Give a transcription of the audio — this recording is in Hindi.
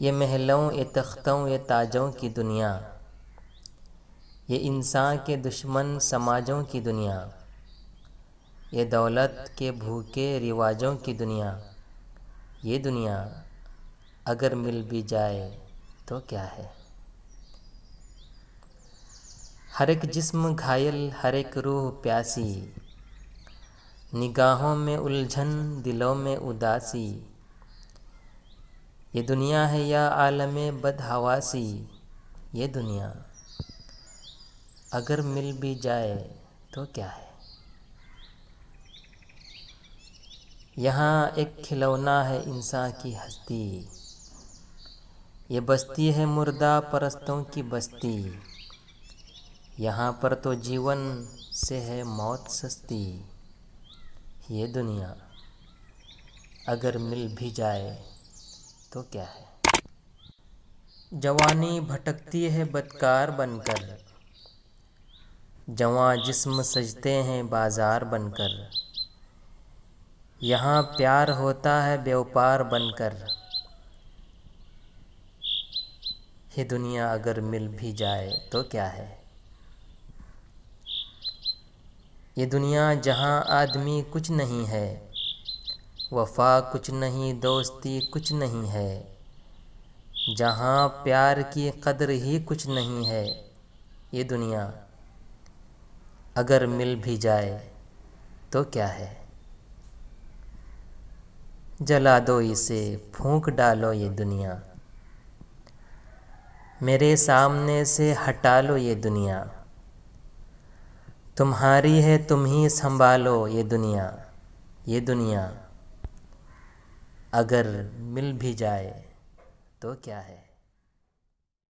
ये महलों ये तख्तों ये ताजों की दुनिया, ये इंसान के दुश्मन समाजों की दुनिया, ये दौलत के भूखे रिवाजों की दुनिया। ये दुनिया अगर मिल भी जाए तो क्या है। हर एक जिस्म घायल, हर एक रूह प्यासी, निगाहों में उलझन, दिलों में उदासी। ये दुनिया है या आलमे बदहवासी। ये दुनिया अगर मिल भी जाए तो क्या है। यहाँ एक खिलौना है इंसान की हस्ती, ये बस्ती है मुर्दा परस्तों की बस्ती। यहाँ पर तो जीवन से है मौत सस्ती। ये दुनिया अगर मिल भी जाए तो क्या है। जवानी भटकती है बदकार बनकर, जवां जिस्म सजते हैं बाजार बनकर। यहाँ प्यार होता है व्यापार बनकर। ये दुनिया अगर मिल भी जाए तो क्या है। ये दुनिया जहाँ आदमी कुछ नहीं है, वफा कुछ नहीं, दोस्ती कुछ नहीं है, जहाँ प्यार की कदर ही कुछ नहीं है। ये दुनिया अगर मिल भी जाए तो क्या है। जला दो इसे, फूंक डालो ये दुनिया, मेरे सामने से हटा लो ये दुनिया। तुम्हारी है तुम ही संभालो ये दुनिया। ये दुनिया अगर मिल भी जाए तो क्या है।